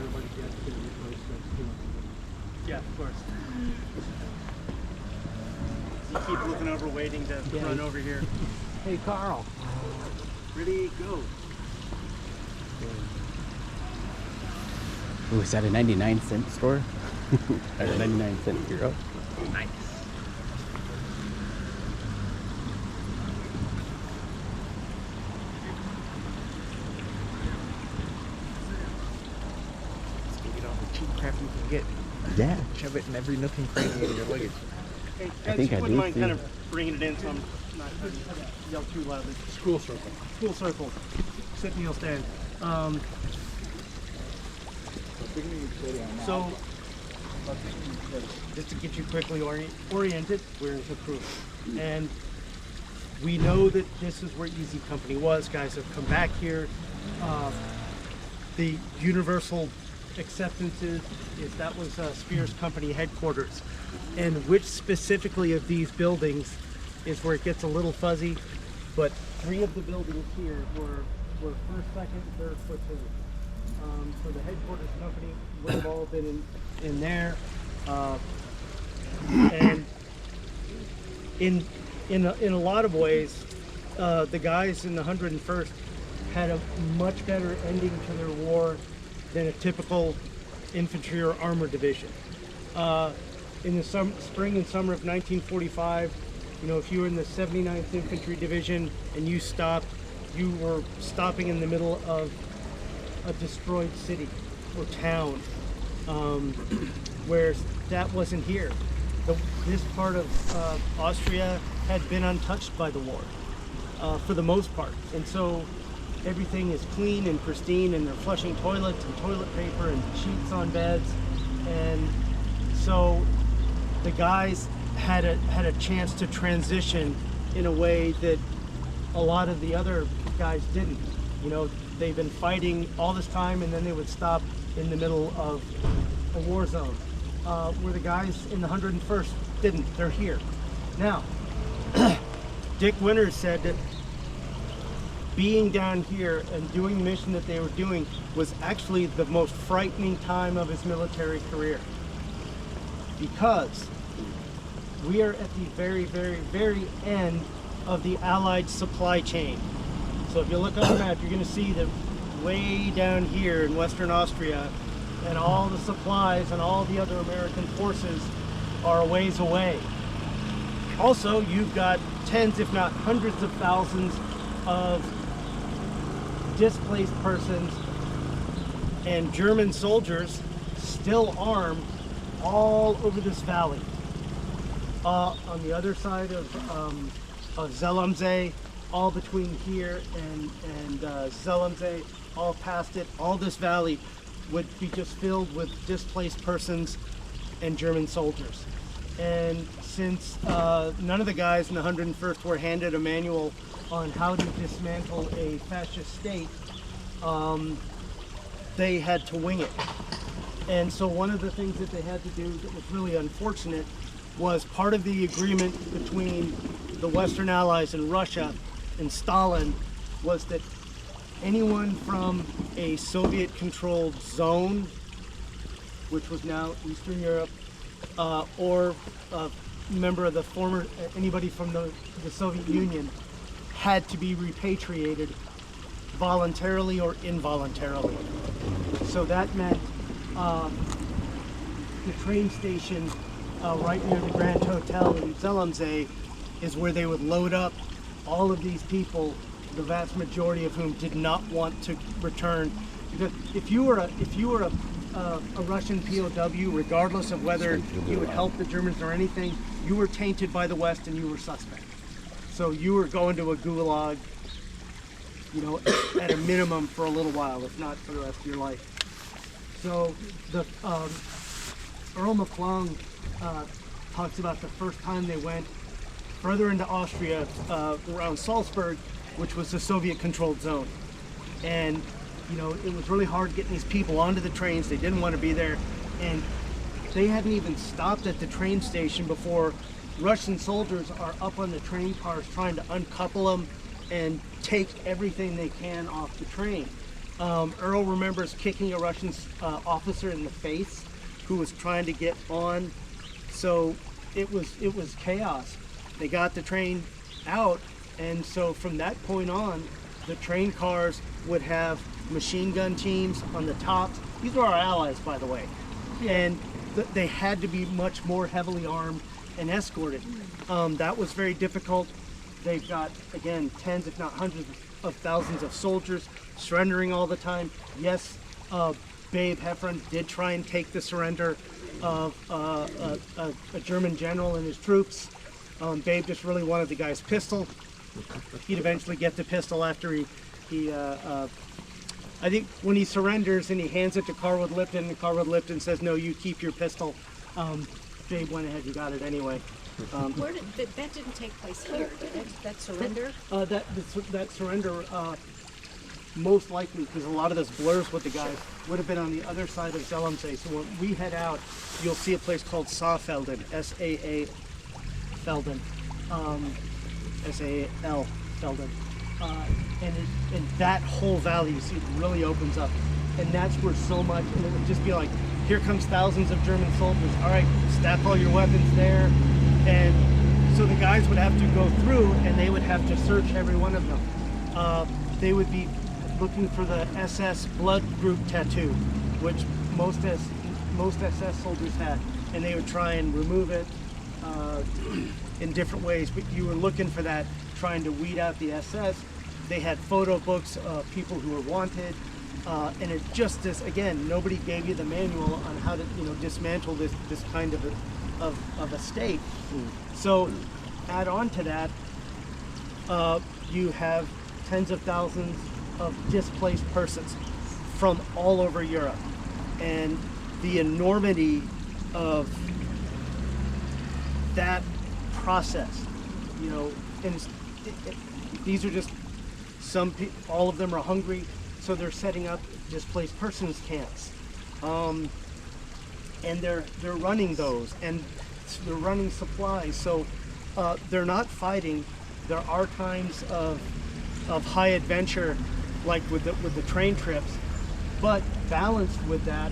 bunch of jets to replace those too. Yeah, of course. You keep looking over, waiting to run over here. Hey, Carl. Ready, go. Ooh, is that a 99-cent store? Or a 99-cent hero? Nice. Get all the cheap crap you can get. Yeah. Shove it in every nook and cranny of your luggage. Hey, I think you I wouldn't do mind see. kind of bringing it in so I'm not yell too loudly. School circle. School circle. Sit, kneel, stand. So, just to get you quickly oriented, we're in Capru. And we know that this is where Easy Company was. Guys have come back here. The universal acceptance is that was Spears Company headquarters. And which specifically of these buildings is where it gets a little fuzzy. But 3 of the buildings here were first, second, third platoon. So the headquarters company would have all been in there. And in a lot of ways, the guys in the 101st had a much better ending to their war than a typical infantry or armored division. In the spring and summer of 1945, you know, if you were in the 79th Infantry Division and you stopped, you were stopping in the middle of a destroyed city or town, whereas that wasn't here. This part of Austria had been untouched by the war for the most part, and so everything is clean and pristine, and they're flushing toilets and toilet paper and sheets on beds, and so the guys had a chance to transition in a way that a lot of the other guys didn't. You know, they've been fighting all this time, and then they would stop in the middle of a war zone, where the guys in the 101st didn't. They're here. Now, Dick Winters said that being down here and doing the mission that they were doing was actually the most frightening time of his military career, because we are at the very, very, very end of the Allied supply chain. So if you look on the map, you're going to see that way down here in Western Austria, and all the supplies and all the other American forces are a ways away. Also, you've got tens, if not hundreds of thousands of displaced persons and German soldiers still armed all over this valley. On the other side of Zellamsee, all between here and Zellamsee, all past it, all this valley would be just filled with displaced persons and German soldiers. And since none of the guys in the 101st were handed a manual on how to dismantle a fascist state, they had to wing it. And so one of the things that they had to do that was really unfortunate was part of the agreement between the Western Allies and Russia and Stalin was that anyone from a Soviet-controlled zone, which was now Eastern Europe, or a member of the former, anybody from the Soviet Union, had to be repatriated voluntarily or involuntarily. So that meant the train station right near the Grand Hotel in Zellamsee is where they would load up all of these people, the vast majority of whom did not want to return. Because if you were a Russian POW, regardless of whether you would help the Germans or anything, you were tainted by the West and you were suspect. So you were going to a gulag, you know, at a minimum for a little while, if not for the rest of your life. So the Earl McClung talks about the first time they went further into Austria, around Salzburg, which was the Soviet-controlled zone. And, you know, it was really hard getting these people onto the trains. They didn't want to be there. And they hadn't even stopped at the train station before Russian soldiers are up on the train cars trying to uncouple them and take everything they can off the train. Earl remembers kicking a Russian officer in the face who was trying to get on. So it was chaos. They got the train out, and so from that point on, the train cars would have machine gun teams on the tops. These were our allies, by the way, and they had to be much more heavily armed and escorted. That was very difficult. They've got, again, tens if not hundreds of thousands of soldiers surrendering all the time. Yes, Babe Heffron did try and take the surrender of a German general and his troops. Babe just really wanted the guy's pistol. He'd eventually get the pistol after I think when he surrenders and he hands it to Carwood Lipton, and Carwood Lipton says, "No, you keep your pistol." Babe went ahead and got it anyway. Where did that didn't take place here? Did it? That surrender? That surrender, most likely, because a lot of those blurs with the guys would have been on the other side of Zelensee. So when we head out, you'll see a place called Saalfelden, S-A-A Felden, S-A-L Felden, and that whole valley, you see, it really opens up, and that's where so much, and it would just be like, here comes thousands of German soldiers. All right, stack all your weapons there. And so the guys would have to go through and they would have to search every one of them. They would be looking for the SS blood group tattoo, which most SS soldiers had. And they would try and remove it in different ways. But you were looking for that, trying to weed out the SS. They had photo books of people who were wanted. And it just is, again, nobody gave you the manual on how to, dismantle this kind of a state. So add on to that, you have tens of thousands of displaced persons from all over Europe, and the enormity of that process, and these are just some people, all of them are hungry, so they're setting up displaced persons camps. And they're running those, and they're running supplies. So they're not fighting. There are times of high adventure, like with the train trips, but balanced with that,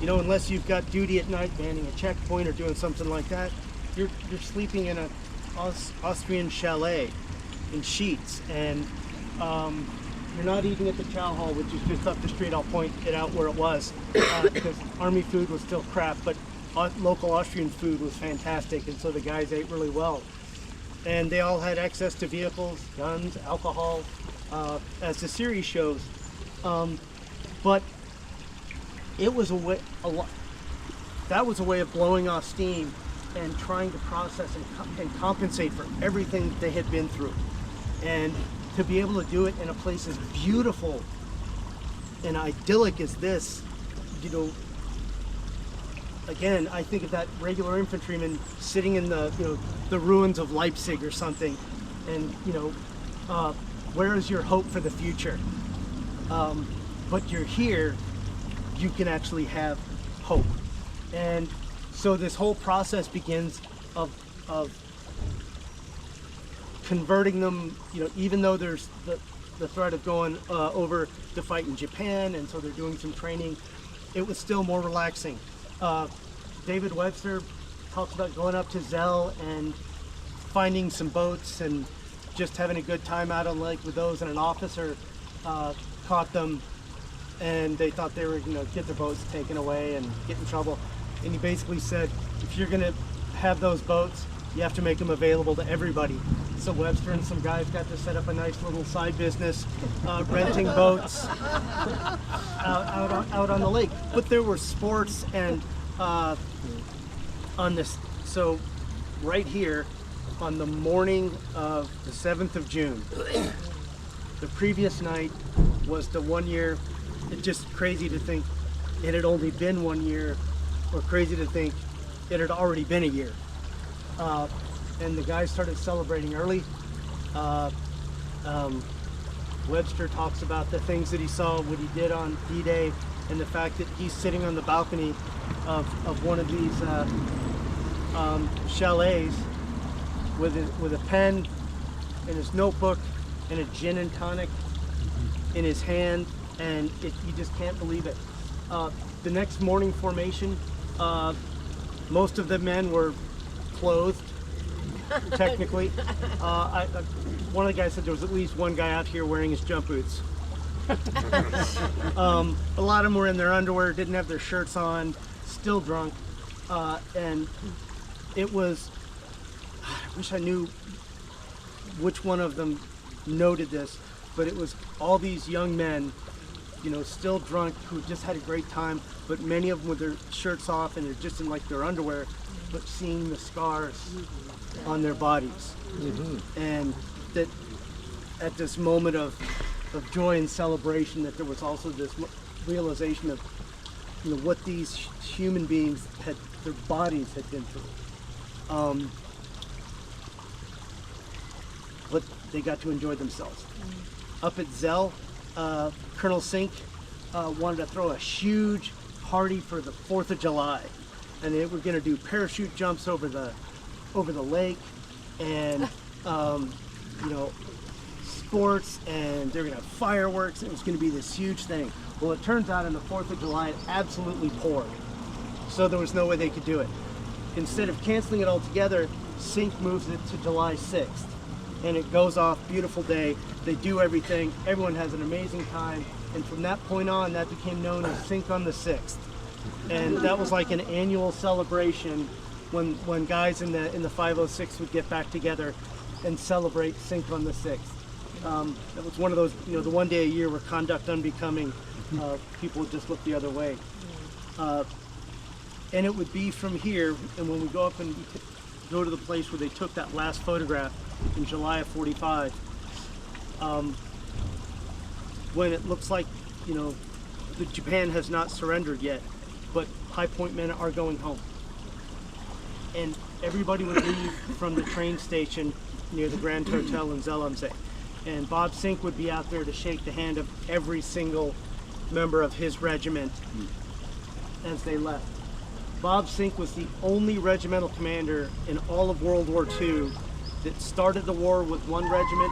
unless you've got duty at night, manning a checkpoint or doing something like that, you're sleeping in an Austrian chalet in sheets, and you're not eating at the chow hall, which is just up the street. I'll point it out where it was, because army food was still crap, but local Austrian food was fantastic, and so the guys ate really well. And they all had access to vehicles, guns, alcohol, as the series shows. But it was that was a way of blowing off steam and trying to process and compensate for everything that they had been through. And to be able to do it in a place as beautiful and idyllic as this, again, I think of that regular infantryman sitting in the ruins of Leipzig or something, and where is your hope for the future? But you're here, you can actually have hope. And so this whole process begins of converting them, even though there's the threat of going over to fight in Japan, and so they're doing some training, it was still more relaxing. David Webster talks about going up to Zell and finding some boats and just having a good time out on the lake with those, and an officer caught them, and they thought they were get their boats taken away and get in trouble. And he basically said, if you're going to have those boats, you have to make them available to everybody. So Webster and some guys got to set up a nice little side business, renting boats out on the lake. But there were sports and on this. So right here, on the morning of the 7th of June, the previous night was the 1 year. It's just crazy to think it had only been 1 year, or crazy to think it had already been a year. And the guys started celebrating early. Webster talks about the things that he saw, what he did on D-Day, and the fact that he's sitting on the balcony of one of these chalets with a pen and his notebook and a gin and tonic, in his hand, and you just can't believe it. The next morning formation, most of the men were clothed, technically. One of the guys said there was at least one guy out here wearing his jump boots. A lot of them were in their underwear, didn't have their shirts on, still drunk, and it was, I wish I knew which one of them noted this, but it was all these young men, you know, still drunk, who just had a great time, but many of them with their shirts off and they're just in like their underwear, but seeing the scars on their bodies. And that at this moment of joy and celebration, that there was also this realization of, you know, what these human beings had, their bodies had been through. But they got to enjoy themselves. Up at Zell, Colonel Sink wanted to throw a huge party for the 4th of July. And they were gonna do parachute jumps over the lake, and you know, sports, and they're gonna have fireworks. It was gonna be this huge thing. Well, it turns out on the 4th of July, it absolutely poured. So there was no way they could do it. Instead of canceling it altogether, Sink moves it to July 6th. And it goes off, beautiful day. They do everything, everyone has an amazing time. And from that point on, that became known as Sink on the 6th. And that was like an annual celebration when guys in the 506 would get back together and celebrate Sink on the 6th. That was one of those, you know, the one day a year where conduct unbecoming, people would just look the other way. And it would be from here, and when we go up and go to the place where they took that last photograph in July of 45, when it looks like, you know, Japan has not surrendered yet, but High Point men are going home. And everybody would leave from the train station near the Grand Hotel in Zellamse. And Bob Sink would be out there to shake the hand of every single member of his regiment as they left. Bob Sink was the only regimental commander in all of World War II that started the war with one regiment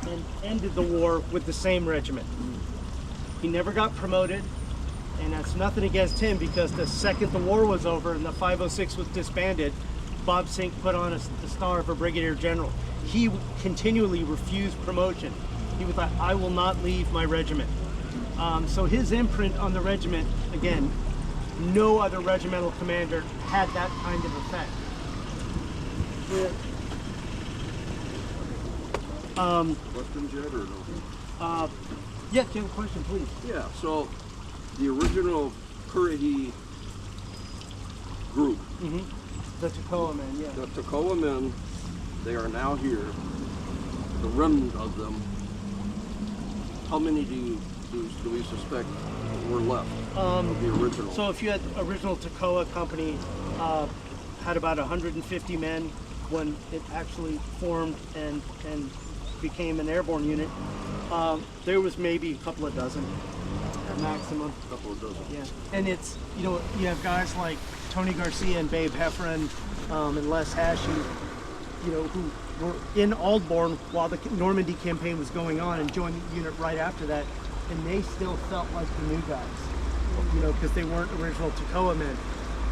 and ended the war with the same regiment. He never got promoted, and that's nothing against him, because the second the war was over and the 506 was disbanded, Bob Sink put on the star of a brigadier general. He continually refused promotion. He was like, I will not leave my regiment. So his imprint on the regiment, again, no other regimental commander had that kind of effect. Questions yet or no? Yeah, do you have a question, please? Yeah, so the original Currahee group, The Toccoa men, yeah. the Toccoa men, they are now here, the remnant of them. How many do we suspect were left of the original? So if you had original Toccoa company, had about 150 men when it actually formed and became an airborne unit. There was maybe a couple of dozen maximum. A couple of dozen. Yeah, and it's, you know, you have guys like Tony Garcia and Babe Hefferon and Les Hashey, you know, who were in Aldbourne while the Normandy campaign was going on and joined the unit right after that, and they still felt like the new guys, you know, because they weren't original Toccoa men.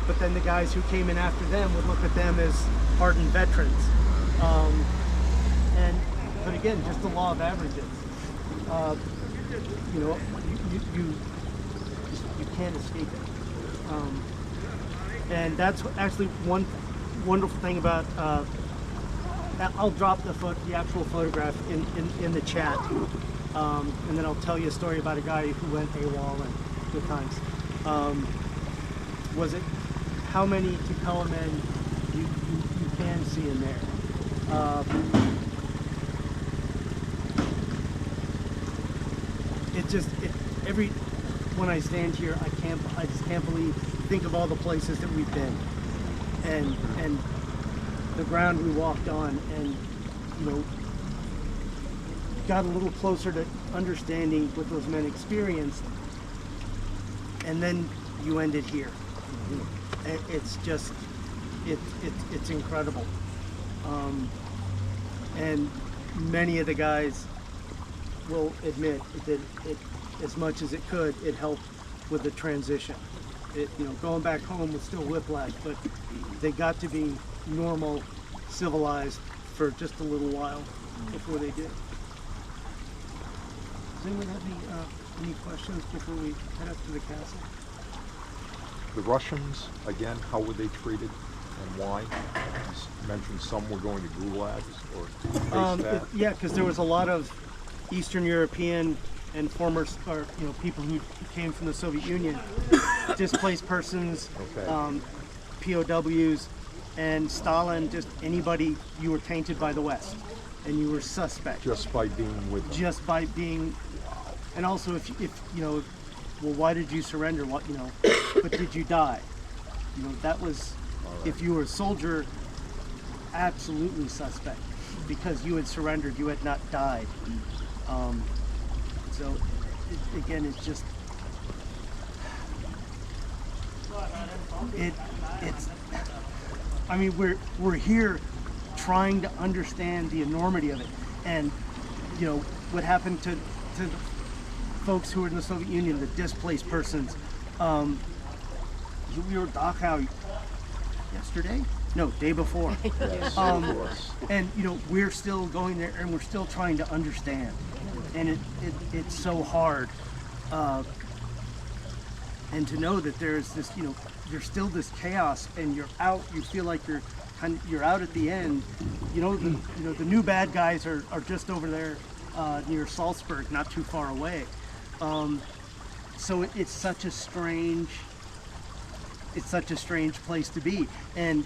But then the guys who came in after them would look at them as hardened veterans. But again, just the law of averages. You know, you can't escape it. And that's actually one wonderful thing about. I'll drop the actual photograph in the chat, and then I'll tell you a story about a guy who went AWOL and good times. Was it how many Toccoa men you can see in there? When I stand here, I just can't think of all the places that we've been, and the ground we walked on, and, you know, got a little closer to understanding what those men experienced, and then you ended here. It's just, it's incredible. And many of the guys will admit that it, as much as it could, it helped with the transition. Going back home was still whiplash, but they got to be normal, civilized for just a little while before they did. Does anyone have any questions before we head up to the castle? The Russians, again, how were they treated and why? You mentioned some were going to gulags or face that. Yeah, because there was a lot of Eastern European and former, people who came from the Soviet Union, displaced persons, Okay. POWs, and Stalin, just anybody, you were tainted by the West, and you were suspect. Just by being with them. Just by being, and also if well, why did you surrender? But did you die? That was, if you were a soldier, absolutely suspect, because you had surrendered, you had not died. So again, it's just, it's, I mean, we're here trying to understand the enormity of it, and what happened to the folks who were in the Soviet Union, the displaced persons. We were Dachau yesterday? No, day before. Yes, And we're still going there, and we're still trying to understand, and it's so hard. And to know that there's this, there's still this chaos, and you're out. You feel like you're out at the end. The new bad guys are just over there near Salzburg, not too far away. So it's such a strange place to be, and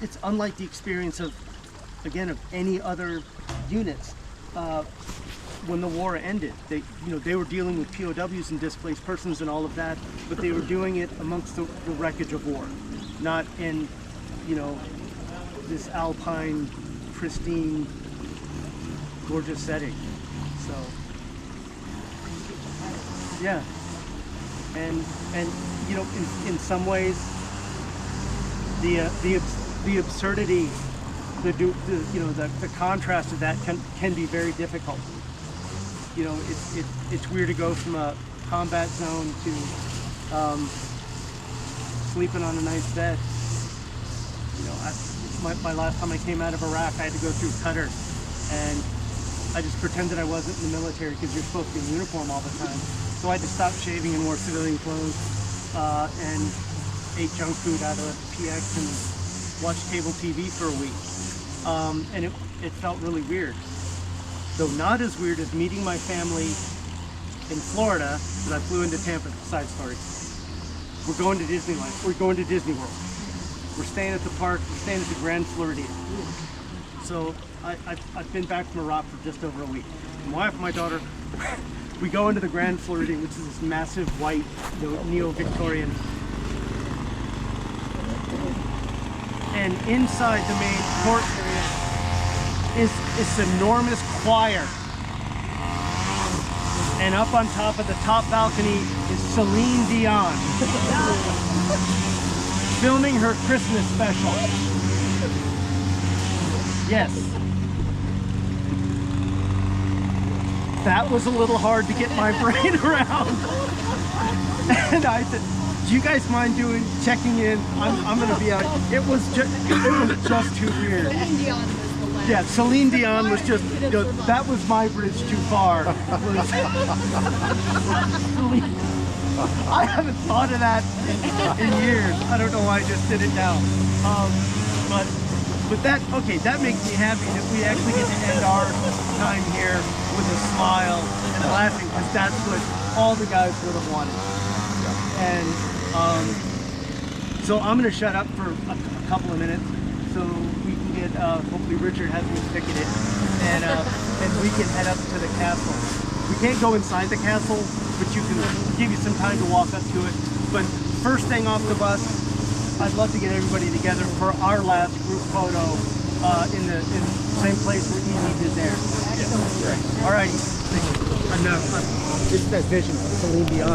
it's unlike the experience of any other units. When the war ended, they were dealing with POWs and displaced persons and all of that, but they were doing it amongst the wreckage of war, not in this alpine, pristine, gorgeous setting. So yeah, and in some ways the absurdity, the contrast of that can be very difficult. It's weird to go from a combat zone to sleeping on a nice bed. My last time I came out of Iraq, I had to go through Qatar, and I just pretended I wasn't in the military, because you're supposed to be in uniform all the time. So I had to stop shaving and wore civilian clothes, and ate junk food out of PX and watched cable TV for a week. And it felt really weird. Though not as weird as meeting my family in Florida, because I flew into Tampa. Side story. We're going to Disneyland. We're going to Disney World. We're staying at the park. We're staying at the Grand Floridian. So I've been back from Iraq for just over a week. My wife and my daughter, we go into the Grand Floridian, which is this massive white, neo-Victorian. And inside the main court area is this enormous choir. And up on top of the top balcony is Celine Dion filming her Christmas special. Yes. That was a little hard to get my brain around. And I said, do you guys mind checking in? I'm gonna be out. It was just too weird. Yeah, Celine Dion was just, that was my bridge too far. I haven't thought of that in years. I don't know why I just did it now. But that makes me happy that we actually get to end our time here with a smile and laughing, because that's what all the guys would have wanted. And so I'm going to shut up for a couple of minutes so we can get, hopefully Richard has me ticketed, and we can head up to the castle. We can't go inside the castle, but you can give you some time to walk up to it. But first thing off the bus, I'd love to get everybody together for our last group photo in the same place where Evie did theirs. All righty. Enough. It's that vision of Celine Dion.